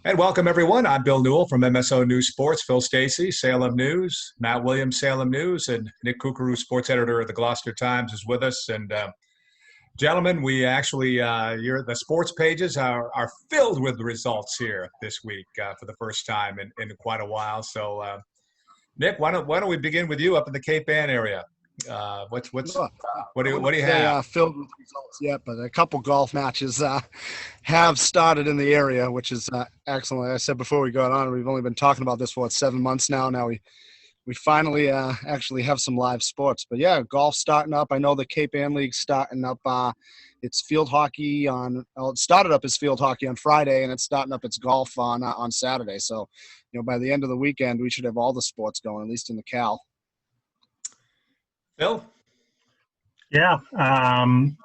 And welcome, everyone. I'm Bill Newell from MSO News Sports, Phil Stacy, Salem News, Matt Williams, Salem News, and Nick Kukuru, sports editor of the Gloucester Times, is with us. And gentlemen, we actually, the sports pages are filled with results here this week for the first time in quite a while. So, Nick, why don't we begin with you up in the Cape Ann area? What's Look, what I do wouldn't you say have? filled with results yet, but a couple golf matches have started in the area, which is excellent. Like I said before we got on, we've only been talking about this for 7 months now. Now we finally actually have some live sports. But yeah, golf starting up. I know the Cape Ann League starting up. It's field hockey it started up as field hockey on Friday, and it's starting up its golf on Saturday. So, by the end of the weekend, we should have all the sports going, at least in the Cal. Phil? Yeah,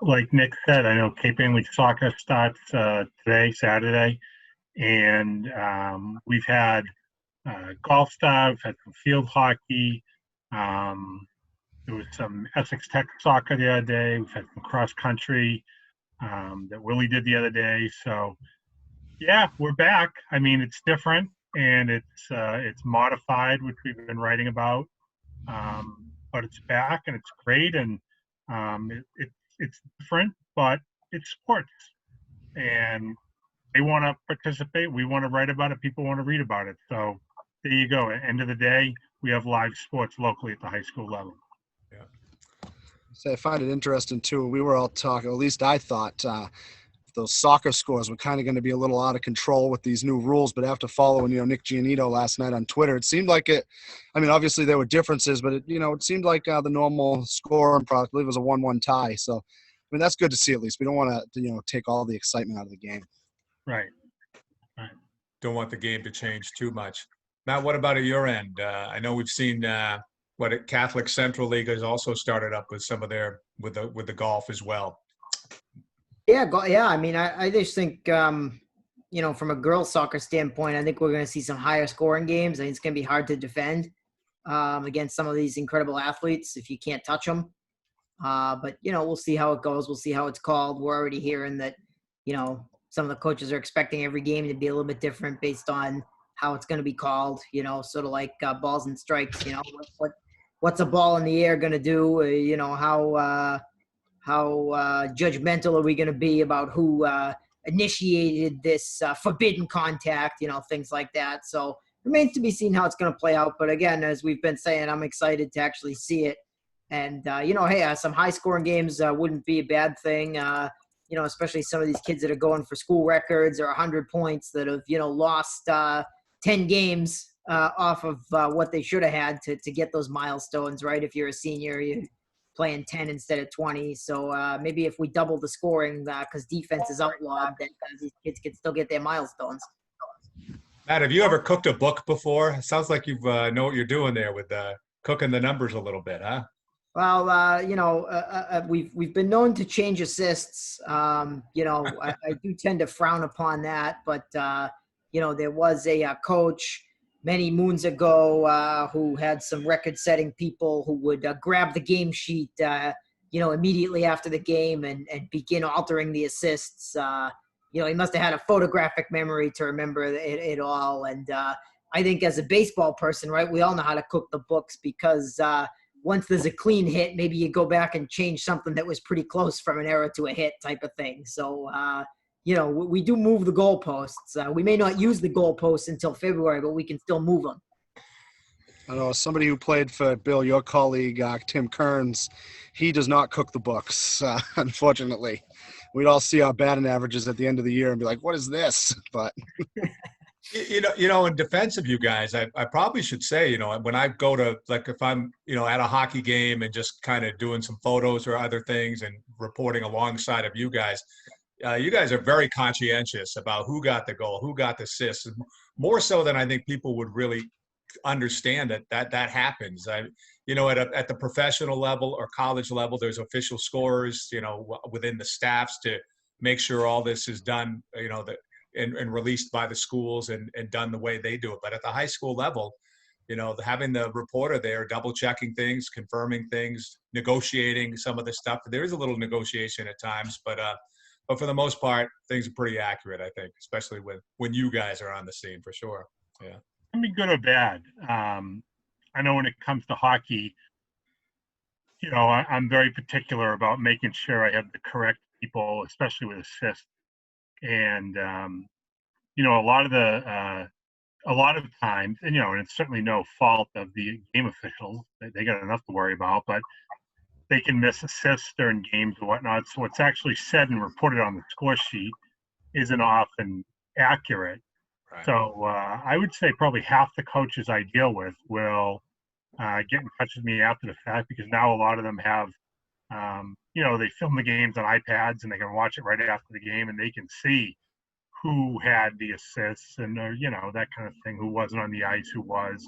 like Nick said, I know Cape Ann League Soccer starts today, Saturday, and we've had golf start, we've had some field hockey, there was some Essex Tech soccer the other day, we've had some cross country that Willie did the other day. So, yeah, we're back. I mean, it's different and it's modified, which we've been writing about, but it's back and it's great. And it's different, but it's sports, and they want to participate. We want to write about it. People want to read about it. So there you go. At the end of the day, we have live sports locally at the high school level. Yeah. So I find it interesting too. We were all talking, at least I thought, those soccer scores were kind of going to be a little out of control with these new rules. But after following, Nick Giannito last night on Twitter, it seemed like it. I mean, obviously there were differences, but it seemed like the normal score and product. I believe it was a 1-1 tie. So, I mean, that's good to see. At least we don't want to, take all the excitement out of the game. Right. Don't want the game to change too much. Matt, what about at your end? I know we've seen Catholic Central League has also started up with some of their with the golf as well. Yeah. I mean, I just think, from a girls' soccer standpoint, I think we're going to see some higher scoring games. I think it's going to be hard to defend against some of these incredible athletes if you can't touch them. But we'll see how it goes. We'll see how it's called. We're already hearing that, some of the coaches are expecting every game to be a little bit different based on how it's going to be called, sort of like balls and strikes, what's a ball in the air going to do? How judgmental are we going to be about who initiated this forbidden contact, things like that. So remains to be seen how it's going to play out. But again, as we've been saying, I'm excited to actually see it. And, some high-scoring games wouldn't be a bad thing, especially some of these kids that are going for school records or 100 points that have, lost 10 games off of what they should have had to get those milestones, right? If you're a senior, you're playing 10 instead of 20. So maybe if we double the scoring because defense is outlawed, then these kids can still get their milestones. Matt, have you ever cooked a book before? It sounds like you know what you're doing there with cooking the numbers a little bit, huh? Well, we've been known to change assists. I do tend to frown upon that, but there was a coach many moons ago who had some record-setting people who would grab the game sheet, immediately after the game and begin altering the assists. He must have had a photographic memory to remember it all. And I think as a baseball person, right, we all know how to cook the books because once there's a clean hit, maybe you go back and change something that was pretty close from an error to a hit type of thing. So, we do move the goalposts. We may not use the goalposts until February, but we can still move them. I know somebody who played for Bill, your colleague, Tim Kearns, he does not cook the books, unfortunately. We'd all see our batting averages at the end of the year and be like, what is this? But in defense of you guys, I probably should say, when I go to, like, if I'm, at a hockey game and just kind of doing some photos or other things and reporting alongside of you guys are very conscientious about who got the goal, who got the assist, more so than I think people would really understand that happens. At the professional level or college level, there's official scorers, within the staffs to make sure all this is done, and released by the schools and done the way they do it. But at the high school level, having the reporter there double checking things, confirming things, negotiating some of the stuff. There is a little negotiation at times, but but for the most part, things are pretty accurate, I think, especially when you guys are on the scene for sure. Yeah. Can be good or bad. I know when it comes to hockey, I'm very particular about making sure I have the correct people, especially with assists. And a lot of times, and it's certainly no fault of the game officials. They got enough to worry about, but they can miss assists during games or whatnot. So what's actually said and reported on the score sheet isn't often accurate. Right. So I would say probably half the coaches I deal with will get in touch with me after the fact, because now a lot of them have, they film the games on iPads and they can watch it right after the game, and they can see who had the assists and, that kind of thing, who wasn't on the ice, who was,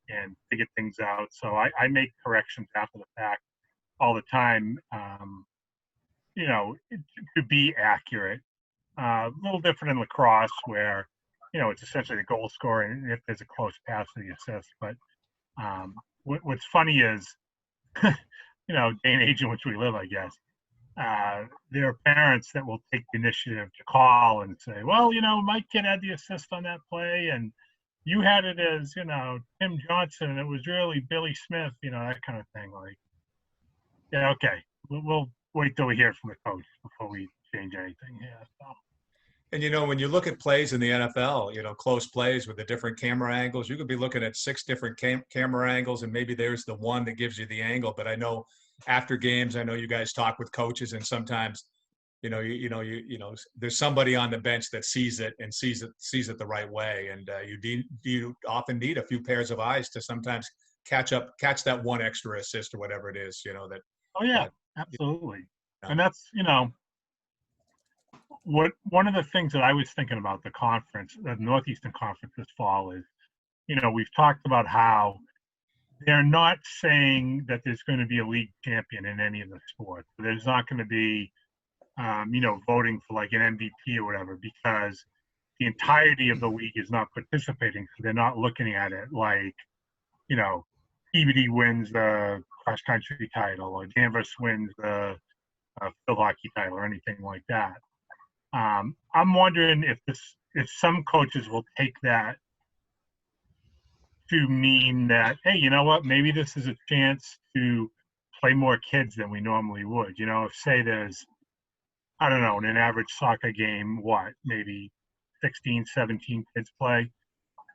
and figure things out. So I make corrections after the fact all the time, to be accurate. A little different in lacrosse where, it's essentially the goal scorer and if there's a close pass to the assist. But what's funny is, day and age in which we live, I guess, there are parents that will take the initiative to call and say, well, my kid had the assist on that play and you had it as, Tim Johnson and it was really Billy Smith, that kind of thing. Like, yeah, okay, we'll wait till we hear from the coach before we change anything. Yeah. So. And, when you look at plays in the NFL, close plays with the different camera angles, you could be looking at 6 different camera angles, and maybe there's the one that gives you the angle. But I know after games, I know you guys talk with coaches, and sometimes, there's somebody on the bench that sees it and sees it the right way. And you often need a few pairs of eyes to sometimes catch that one extra assist or whatever it is, that. Oh, yeah, absolutely. And that's, one of the things that I was thinking about the Northeastern Conference this fall is, we've talked about how they're not saying that there's going to be a league champion in any of the sports. There's not going to be, voting for like an MVP or whatever, because the entirety of the league is not participating. So they're not looking at it like, Peabody wins the cross country title or Danvers wins the field hockey title or anything like that. I'm wondering if some coaches will take that to mean that, hey, you know what, maybe this is a chance to play more kids than we normally would. If say there's, I don't know, in an average soccer game, maybe 16, 17 kids play.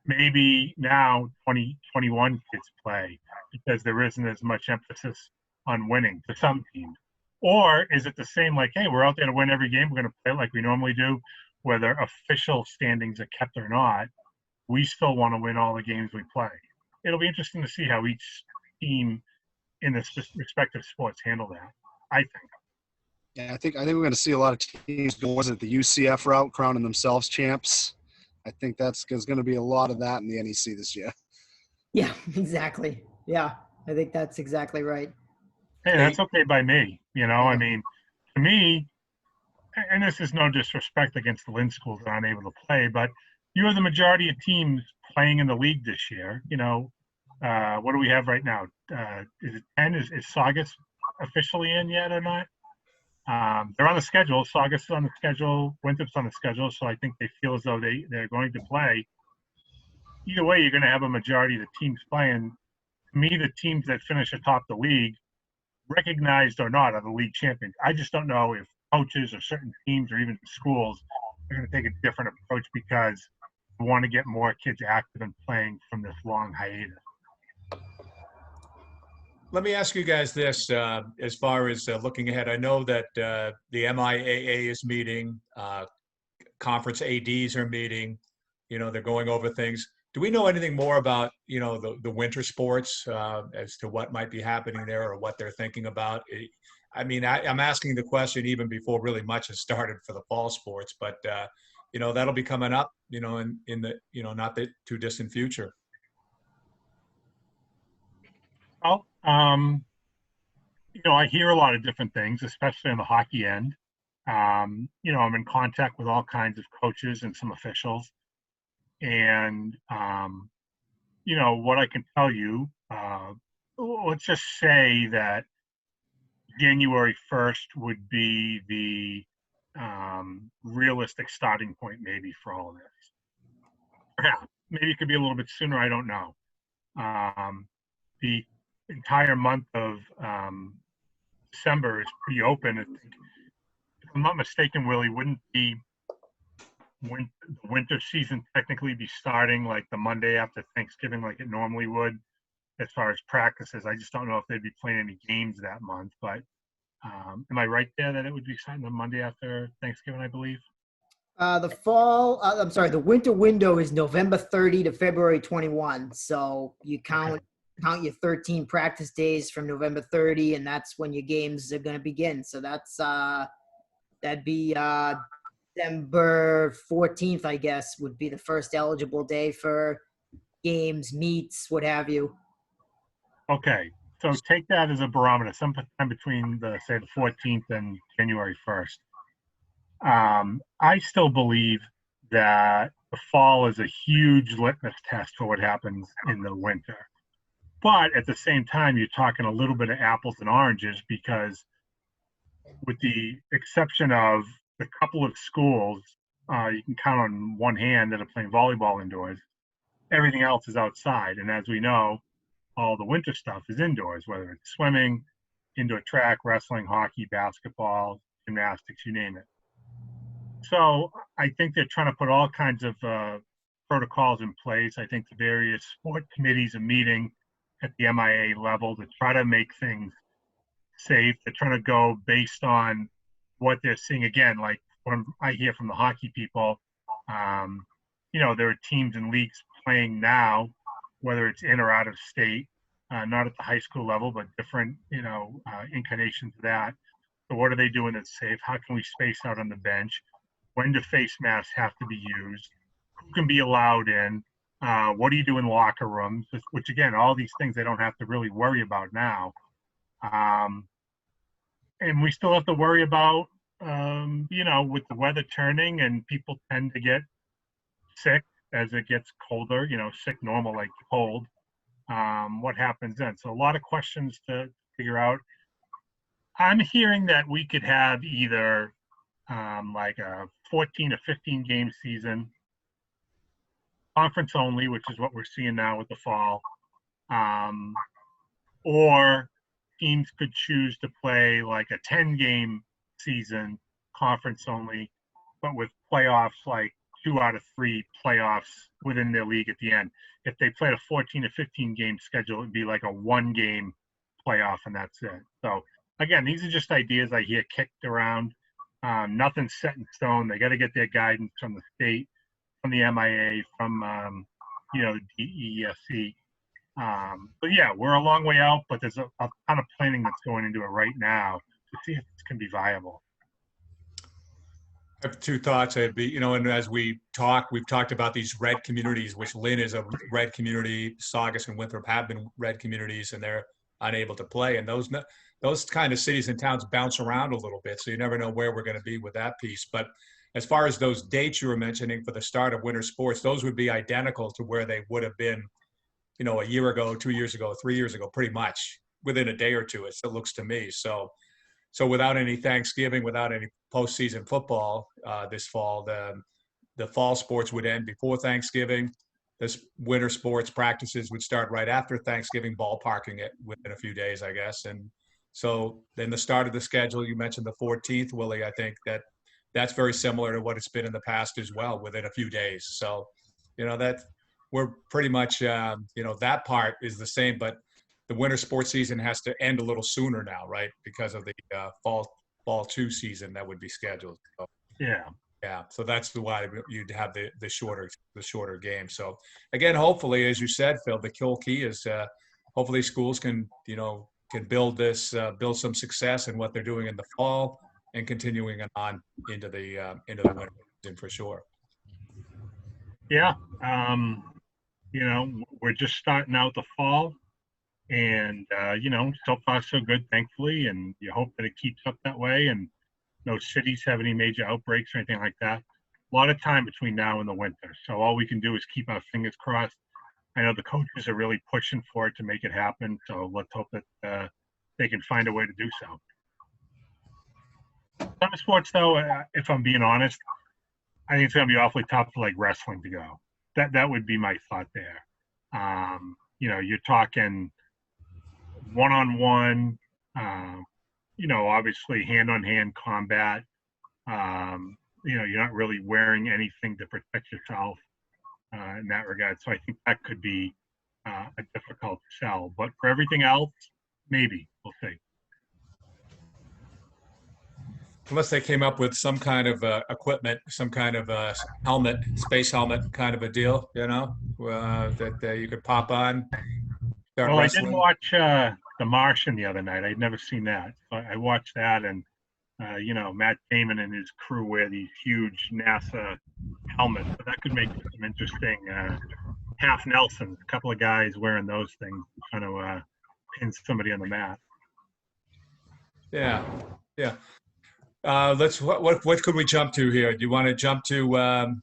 Maybe now 20, 21 kids play because there isn't as much emphasis on winning for some teams. Or is it the same, like, hey, we're out there to win every game, we're going to play like we normally do, whether official standings are kept or not, we still want to win all the games we play. It'll be interesting to see how each team in the respective sports handle that, I think. Yeah, I think we're going to see a lot of teams go, was it the UCF route, crowning themselves champs? I think there's going to be a lot of that in the NEC this year. Yeah, exactly. Yeah, I think that's exactly right. Hey, that's okay by me. I mean, to me, and this is no disrespect against the Lynn schools that aren't able to play, but you have the majority of teams playing in the league this year. What do we have right now? Is it 10? Is Saugus officially in yet or not? They're on the schedule. Saugus is on the schedule. Winthrop's on the schedule. So I think they feel as though they're going to play. Either way, you're going to have a majority of the teams playing. To me, the teams that finish atop the league, recognized or not, are the league champions. I just don't know if coaches or certain teams or even schools are going to take a different approach because they want to get more kids active and playing from this long hiatus. Let me ask you guys this, as far as looking ahead. I know that the MIAA is meeting, conference ADs are meeting, they're going over things. Do we know anything more about, the winter sports as to what might be happening there or what they're thinking about? I mean, I'm asking the question even before really much has started for the fall sports, but, that'll be coming up, in the, not the too distant future. Well, I hear a lot of different things, especially on the hockey end. I'm in contact with all kinds of coaches and some officials. And, what I can tell you, let's just say that January 1st would be the realistic starting point maybe for all of this. Perhaps. Maybe it could be a little bit sooner. I don't know. The entire month of December is pretty open. If I'm not mistaken, Willie, wouldn't the winter season technically be starting like the Monday after Thanksgiving like it normally would as far as practices? I just don't know if they'd be playing any games that month, but am I right there that it would be starting the Monday after Thanksgiving, I believe? The winter window is November 30 to February 21. So you count your 13 practice days from November 30, and that's when your games are going to begin. So that'd be December 14th, I guess, would be the first eligible day for games, meets, what have you. Okay, so take that as a barometer, sometime between the 14th and January 1st. I still believe that the fall is a huge litmus test for what happens in the winter. But at the same time, you're talking a little bit of apples and oranges, because with the exception of the couple of schools, you can count on one hand that are playing volleyball indoors, everything else is outside. And as we know, all the winter stuff is indoors, whether it's swimming, indoor track, wrestling, hockey, basketball, gymnastics, you name it. So I think they're trying to put all kinds of protocols in place. I think the various sport committees are meeting at the MIA level to try to make things safe. They're trying to go based on what they're seeing. Again, like when I hear from the hockey people, there are teams and leagues playing now, whether it's in or out of state, not at the high school level, but different, incarnations of that. So what are they doing that's safe? How can we space out on the bench? When do face masks have to be used? Who can be allowed in? What do you do in locker rooms? Which, again, all these things they don't have to really worry about now. And we still have to worry about, with the weather turning and people tend to get sick as it gets colder, sick normal like cold. What happens then? So a lot of questions to figure out. I'm hearing that we could have either like a 14 or 15 game season, conference only, which is what we're seeing now with the fall, or teams could choose to play like a 10 game season, conference only, but with playoffs, like 2 out of 3 playoffs within their league at the end. If they played a 14 or 15 game schedule, it'd be like a 1 game playoff and that's it. So again, these are just ideas I hear kicked around. Nothing's set in stone. They got to get their guidance from the state, from the MIA, from the DESC. But yeah, we're a long way out, but there's a ton of planning that's going into it right now to see if this can be viable. I have 2 thoughts. I'd be, and as we've talked about these red communities, which Lynn is a red community, Saugus and Winthrop have been red communities, and they're unable to play. And those kind of cities and towns bounce around a little bit, so you never know where we're going to be with that piece. But as far as those dates you were mentioning for the start of winter sports, those would be identical to where they would have been, a year ago, 2 years ago, 3 years ago, pretty much within a day or two, it looks to me. So without any Thanksgiving, without any postseason football this fall, the fall sports would end before Thanksgiving. This winter sports practices would start right after Thanksgiving, ballparking it within a few days, I guess. And so then the start of the schedule, you mentioned the 14th, Willie, I think that's very similar to what it's been in the past as well, within a few days. So, that we're pretty much, that part is the same, but the winter sports season has to end a little sooner now, right? Because of the fall 2 season that would be scheduled. So, yeah. So that's why you'd have the shorter game. So again, hopefully, as you said, Phil, the whole key is hopefully schools can build some success in what they're doing in the fall and continuing on into the winter season for sure. Yeah. We're just starting out the fall. And, so far so good, thankfully, and you hope that it keeps up that way and no cities have any major outbreaks or anything like that. A lot of time between now and the winter. So all we can do is keep our fingers crossed. I know the coaches are really pushing for it to make it happen. So let's hope that they can find a way to do so. Some sports, though, if I'm being honest, I think it's going to be awfully tough for like wrestling to go. That would be my thought there. You're talking one-on-one, obviously hand-on-hand combat. You're not really wearing anything to protect yourself in that regard. So I think that could be a difficult sell. But for everything else, maybe. We'll see. Unless they came up with some kind of equipment, some kind of helmet, space helmet kind of a deal, that you could pop on, start Well, wrestling. I did watch The Martian the other night. I'd never seen that. I watched that, and Matt Damon and his crew wear these huge NASA helmets. So that could make some interesting half Nelsons. A couple of guys wearing those things, trying to pin somebody on the mat. Yeah. What could we jump to here? Do you want to jump to?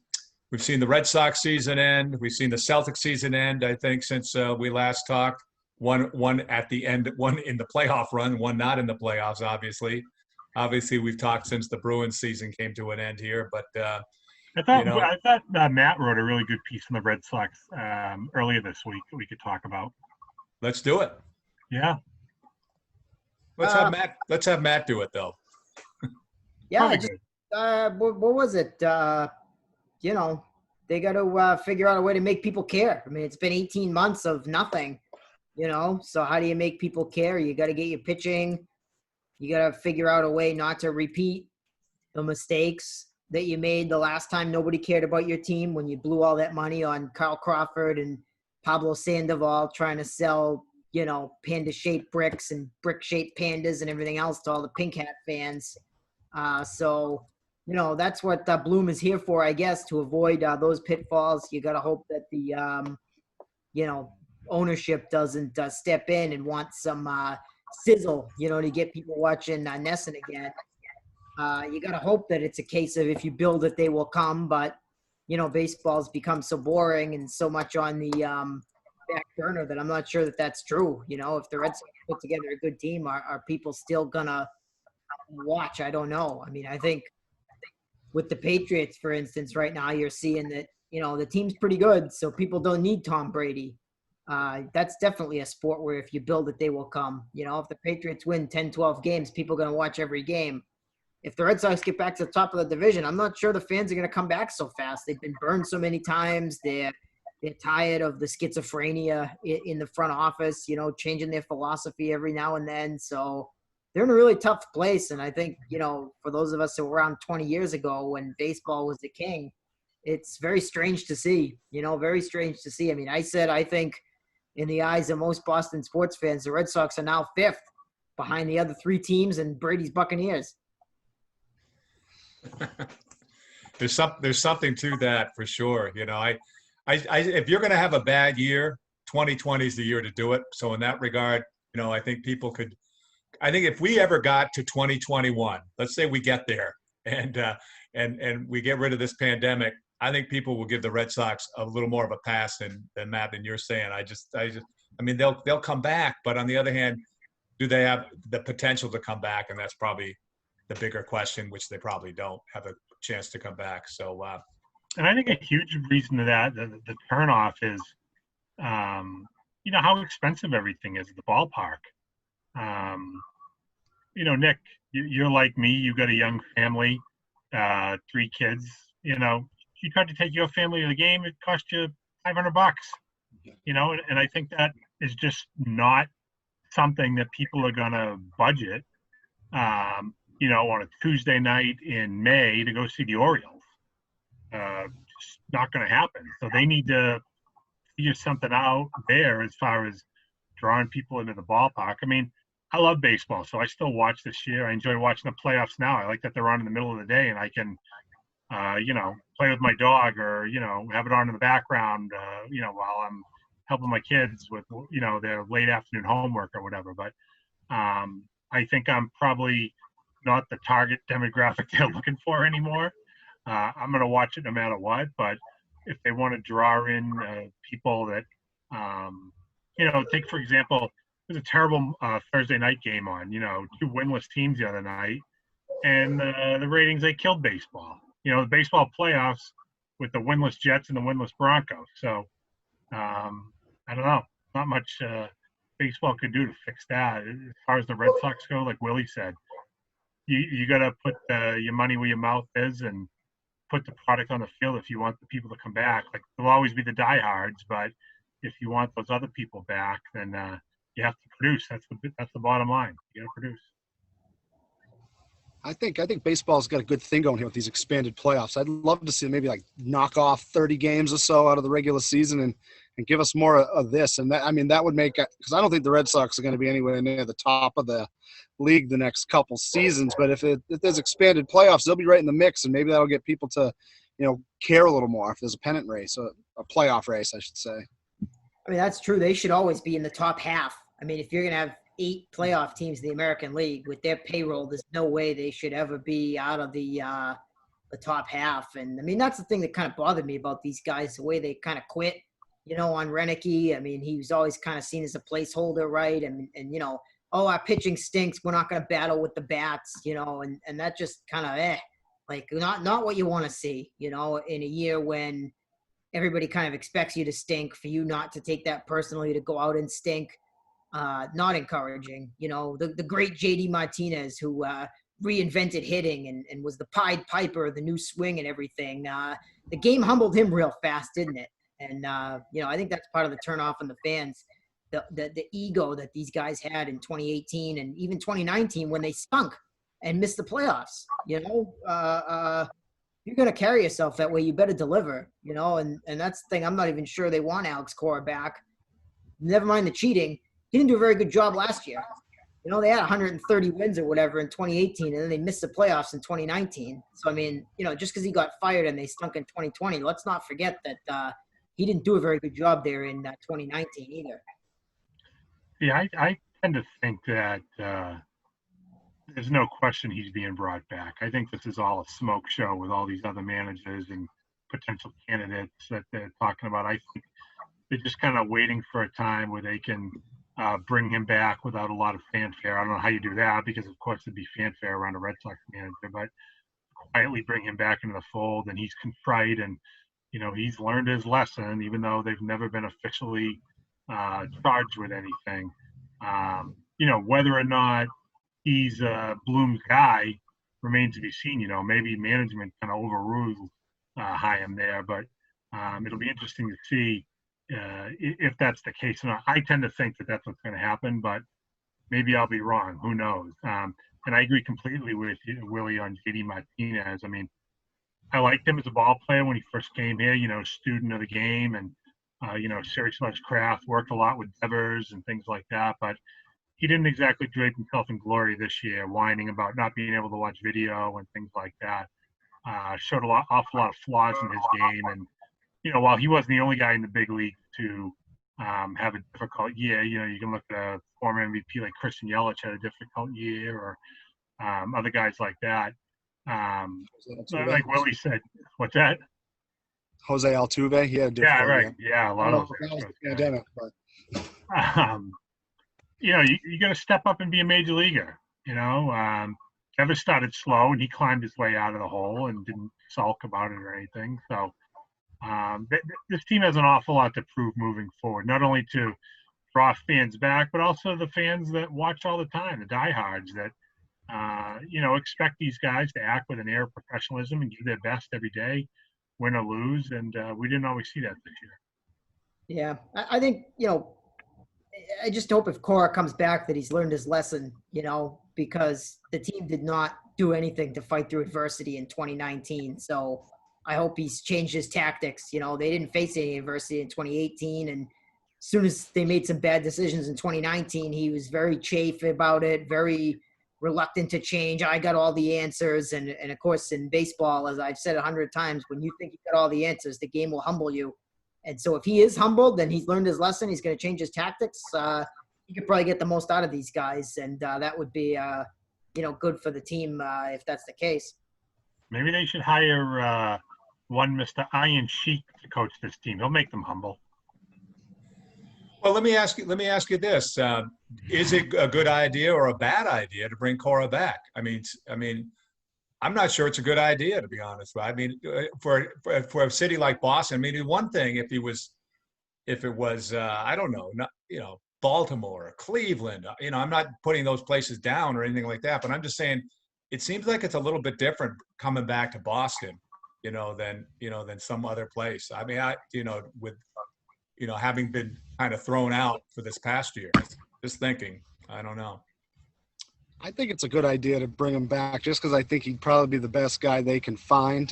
We've seen the Red Sox season end. We've seen the Celtics season end. I think since we last talked, one at the end, one in the playoff run, one not in the playoffs. Obviously, we've talked since the Bruins season came to an end here. But I thought Matt wrote a really good piece on the Red Sox earlier this week that we could talk about. Let's do it. Yeah. Let's have Matt do it though. Yeah. What was it? They got to figure out a way to make people care. I mean, it's been 18 months of nothing, so how do you make people care? You got to get your pitching. You got to figure out a way not to repeat the mistakes that you made the last time nobody cared about your team when you blew all that money on Carl Crawford and Pablo Sandoval trying to sell, panda-shaped bricks and brick-shaped pandas and everything else to all the Pink Hat fans. That's what Bloom is here for, I guess, to avoid those pitfalls. You got to hope that the, ownership doesn't step in and want some sizzle, to get people watching Nesson again. You got to hope that it's a case of if you build it, they will come. But, baseball's become so boring and so much on the back burner that I'm not sure that that's true. If the Red Sox put together a good team, are people still going to watch? I don't know. I mean, I think with the Patriots, for instance, right now you're seeing that, the team's pretty good, so people don't need Tom Brady. That's definitely a sport where if you build it, they will come. If the Patriots win 10, 12 games, people are going to watch every game. If the Red Sox get back to the top of the division, I'm not sure the fans are going to come back so fast. They've been burned so many times. They're tired of the schizophrenia in the front office, changing their philosophy every now and then. So they're in a really tough place. And I think, for those of us who were around 20 years ago when baseball was the king, it's very strange to see, very strange to see. I mean, I think in the eyes of most Boston sports fans, the Red Sox are now fifth behind the other three teams and Brady's Buccaneers. There's something to that for sure. If you're going to have a bad year, 2020 is the year to do it. So in that regard, I think people could. I think if we ever got to 2021, let's say we get there and we get rid of this pandemic, I think people will give the Red Sox a little more of a pass than Matt than you're saying. I mean, they'll come back, but on the other hand, do they have the potential to come back? And that's probably the bigger question, which they probably don't have a chance to come back. So, and I think a huge reason to that, the turnoff is, how expensive everything is at the ballpark. Nick, you're like me. You got a young family, 3 kids. You tried to take your family to the game, it cost you $500. And I think that is just not something that people are going to budget. On a Tuesday night in May to go see the Orioles. It's not going to happen. So they need to figure something out there as far as drawing people into the ballpark. I mean, I love baseball, so I still watch this year. I enjoy watching the playoffs now. I like that they're on in the middle of the day and I can, play with my dog or, have it on in the background, while I'm helping my kids with, their late afternoon homework or whatever. But I think I'm probably not the target demographic they're looking for anymore. I'm going to watch it no matter what. But if they want to draw in people that, take, for example, there's a terrible Thursday night game on, 2 winless teams the other night. and the ratings, they killed baseball. The baseball playoffs with the winless Jets and the winless Broncos. So I don't know, not much baseball could do to fix that. As far as the Red Sox go, like Willie said, you got to put your money where your mouth is and put the product on the field if you want the people to come back. Like, there'll always be the diehards, but if you want those other people back, then you have to produce. That's the bottom line. You got to produce. I think baseball's got a good thing going here with these expanded playoffs. I'd love to see maybe like knock off 30 games or so out of the regular season and give us more of this. And that would make, because I don't think the Red Sox are going to be anywhere near the top of the league the next couple seasons. But if there's expanded playoffs, they'll be right in the mix, and maybe that'll get people to, care a little more if there's a pennant race, or a playoff race, I should say. I mean, that's true. They should always be in the top half. I mean, if you're going to have 8 playoff teams in the American League with their payroll, there's no way they should ever be out of the top half. And I mean, that's the thing that kind of bothered me about these guys, the way they kind of quit, on Renicky. I mean, he was always kind of seen as a placeholder, right? And oh, our pitching stinks, we're not going to battle with the bats, and that just kind of like not what you want to see, in a year when everybody kind of expects you to stink, for you not to take that personally, to go out and stink. Not encouraging. The great JD Martinez, who reinvented hitting and was the Pied Piper of the new swing and everything. The game humbled him real fast, didn't it? And I think that's part of the turnoff on the fans, the ego that these guys had in 2018 and even 2019 when they stunk and missed the playoffs. You're going to carry yourself that way, you better deliver. And that's the thing. I'm not even sure they want Alex Cora back. Never mind the cheating. He didn't do a very good job last year. They had 130 wins or whatever in 2018, and then they missed the playoffs in 2019. So, I mean, just because he got fired and they stunk in 2020, let's not forget that he didn't do a very good job there in 2019 either. Yeah, I tend to think that there's no question he's being brought back. I think this is all a smoke show with all these other managers and potential candidates that they're talking about. I think they're just kind of waiting for a time where they can bring him back without a lot of fanfare. I don't know how you do that, because of course there'd be fanfare around a Red Sox manager, but quietly bring him back into the fold, and he's contrite, and he's learned his lesson, even though they've never been officially charged with anything. Whether or not he's Bloom's guy remains to be seen. Maybe management kind of overruled Chaim there, but it'll be interesting to see if that's the case or not. I tend to think that that's what's going to happen, but maybe I'll be wrong. Who knows? And I agree completely with you, Willie, on JD Martinez. I mean, I liked him as a ball player when he first came here, student of the game, and, serious about his craft, worked a lot with Danvers and things like that. But he didn't exactly drape himself in glory this year, whining about not being able to watch video and things like that. Showed awful lot of flaws in his game. And, while he wasn't the only guy in the big league to have a difficult year, you can look at a former MVP like Christian Yelich had a difficult year, or other guys like that. Like Willie said, what's that? Jose Altuve, he had a difficult right. year. Yeah, a lot of those. Pandemic, but you got to step up and be a major leaguer. Never started slow, and he climbed his way out of the hole and didn't sulk about it or anything. So this team has an awful lot to prove moving forward, not only to draw fans back, but also the fans that watch all the time, the diehards that expect these guys to act with an air of professionalism and give their best every day, win or lose. And we didn't always see that this year. Yeah, I think, I just hope if Cora comes back that he's learned his lesson, because the team did not do anything to fight through adversity in 2019. So I hope he's changed his tactics. They didn't face any adversity in 2018. And as soon as they made some bad decisions in 2019, he was very chafe about it, very reluctant to change. I got all the answers. And of course, in baseball, as I've said 100 times, when you think you got all the answers, the game will humble you. And so if he is humbled, then he's learned his lesson. He's going to change his tactics. He could probably get the most out of these guys. And that would be, good for the team if that's the case. Maybe they should hire one Mr. Iron Sheik to coach this team. He'll make them humble. Well, let me ask you this: is it a good idea or a bad idea to bring Cora back? I mean, I'm not sure it's a good idea, to be honest. I mean, for a city like Boston, I mean, one thing if it was I don't know, not Baltimore or Cleveland. I'm not putting those places down or anything like that, but I'm just saying it seems like it's a little bit different coming back to Boston, than some other place. I mean, with having been kind of thrown out for this past year, just thinking, I don't know. I think it's a good idea to bring him back just because I think he'd probably be the best guy they can find,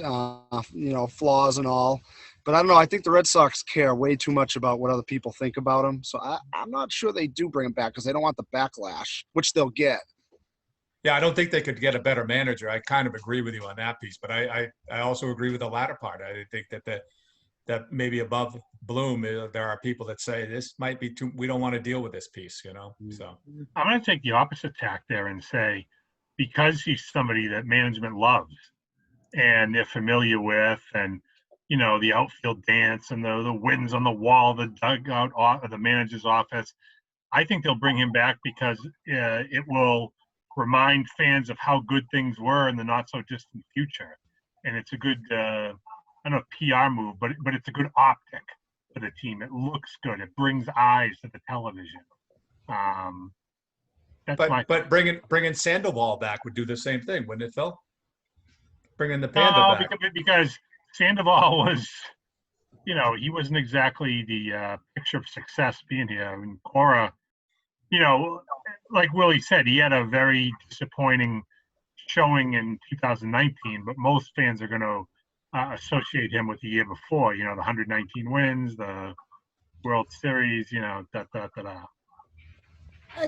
flaws and all. But I don't know. I think the Red Sox care way too much about what other people think about him. So I'm not sure they do bring him back because they don't want the backlash, which they'll get. Yeah, I don't think they could get a better manager. I kind of agree with you on that piece, but I also agree with the latter part. I think that maybe above Bloom, there are people that say this might be too. We don't want to deal with this piece, So I'm going to take the opposite tack there and say, because he's somebody that management loves and they're familiar with, and the outfield dance and the wins on the wall, the dugout, or the manager's office. I think they'll bring him back because it will remind fans of how good things were in the not so distant future, and it's a good. I don't know, PR move, but it's a good optic for the team. It looks good. It brings eyes to the television. But bringing Sandoval back would do the same thing, wouldn't it, Phil? Bringing the Panda back. Because Sandoval was, he wasn't exactly the picture of success being here. I mean, Cora, like Willie said, he had a very disappointing showing in 2019, but most fans are going to associate him with the year before, the 119 wins, the World Series, I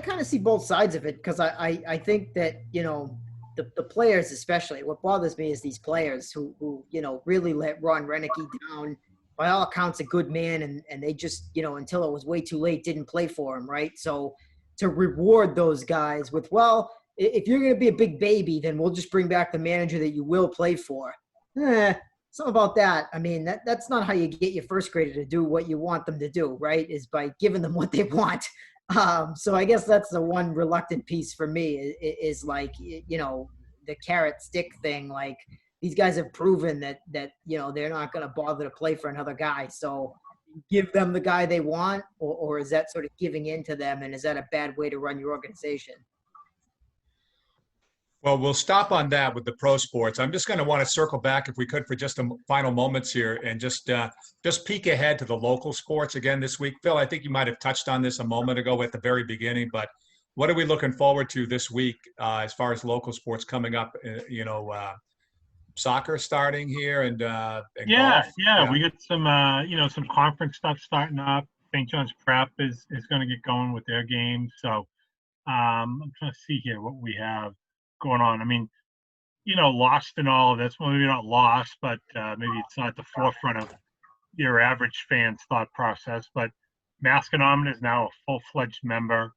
kind of see both sides of it because I think that, the players especially, what bothers me is these players who really let Ron Renicky down. By all accounts, a good man, and they just, until it was way too late, didn't play for him, right? So to reward those guys with, well, if you're going to be a big baby, then we'll just bring back the manager that you will play for. Something about that. I mean, that's not how you get your first grader to do what you want them to do, right? Is by giving them what they want. So I guess that's the one reluctant piece for me is like, the carrot stick thing. Like these guys have proven that they're not going to bother to play for another guy. So give them the guy they want, or is that sort of giving in to them? And is that a bad way to run your organization? Well, we'll stop on that with the pro sports. I'm just going to want to circle back, if we could, for just a final moments here, and just peek ahead to the local sports again this week. Phil, I think you might have touched on this a moment ago at the very beginning, but what are we looking forward to this week as far as local sports coming up? Soccer starting here, and golf. Yeah, we got some some conference stuff starting up. St. John's Prep is going to get going with their game. So I'm trying to see here what we have going on. I mean, lost in all of this. Well, maybe not lost, but maybe it's not at the forefront of your average fan's thought process. But Masconomet is now a full-fledged member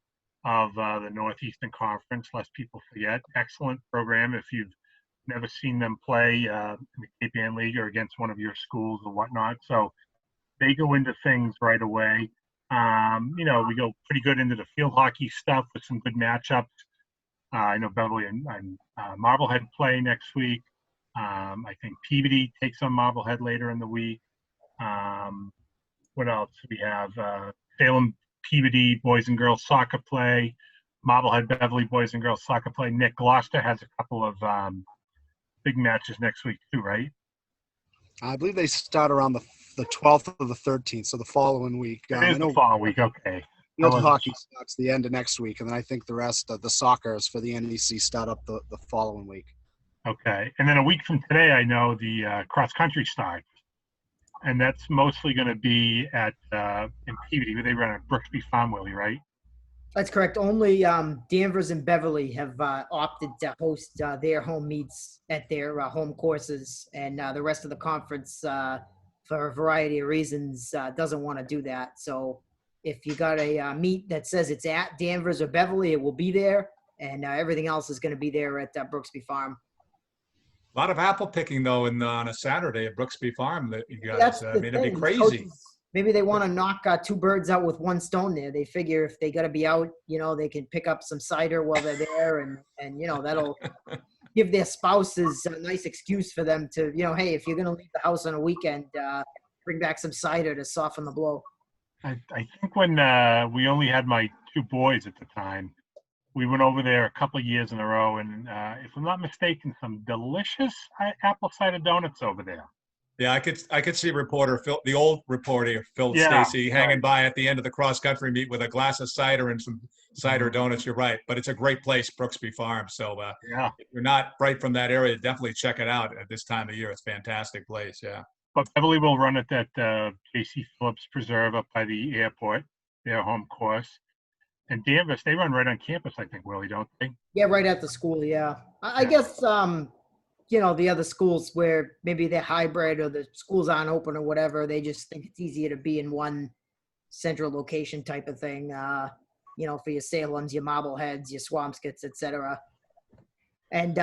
of the Northeastern Conference, lest people forget. Excellent program if you've never seen them play in the Cape Ann League or against one of your schools or whatnot. So they go into things right away. We go pretty good into the field hockey stuff with some good matchups. I know Beverly and Marblehead play next week. I think Peabody takes on Marblehead later in the week. What else? We have Salem, Peabody, boys and girls soccer play. Marblehead, Beverly, boys and girls soccer play. Nick, Gloucester has a couple of big matches next week too, right? I believe they start around the 12th or the 13th, so the following week. It is the following week, okay. Field hockey starts the end of next week, and then I think the rest of the soccer's for the NEC start up the following week. Okay, and then a week from today, I know the cross country starts, and that's mostly going to be at in Peabody, where they run at Brooksby Farm, Willie, right? That's correct. Only Danvers and Beverly have opted to host their home meets at their home courses, and the rest of the conference, for a variety of reasons, doesn't want to do that. So if you got a meet that says it's at Danvers or Beverly, it will be there, and everything else is going to be there at Brooksby Farm. A lot of apple picking, though, on a Saturday at Brooksby Farm. That you guys, I mean, it'd be crazy. Coaches, maybe they want to knock two birds out with one stone there. They figure if they got to be out, they can pick up some cider while they're there, and that'll give their spouses a nice excuse for them to, hey, if you're going to leave the house on a weekend, bring back some cider to soften the blow. I think when we only had my 2 boys at the time, we went over there a couple of years in a row, and if I'm not mistaken, some delicious apple cider donuts over there. Yeah, I could see reporter Phil, the old reporter Phil Yeah, Stacy, hanging by at the end of the cross country meet with a glass of cider and some cider donuts. You're right, but it's a great place, Brooksby Farm. So Yeah. if you're not right from that area, definitely check it out at this time of year. It's a fantastic place. Yeah. But Beverly will run at that J.C. Phillips Preserve up by the airport, their home course. And Danvers, they run right on campus, I think, Willie, don't they? Yeah, right at the school. Yeah, I guess the other schools where maybe they're hybrid or the schools aren't open or whatever, they just think it's easier to be in one central location type of thing. For your Salems, your Marbleheads, your Swampscotts, etc. And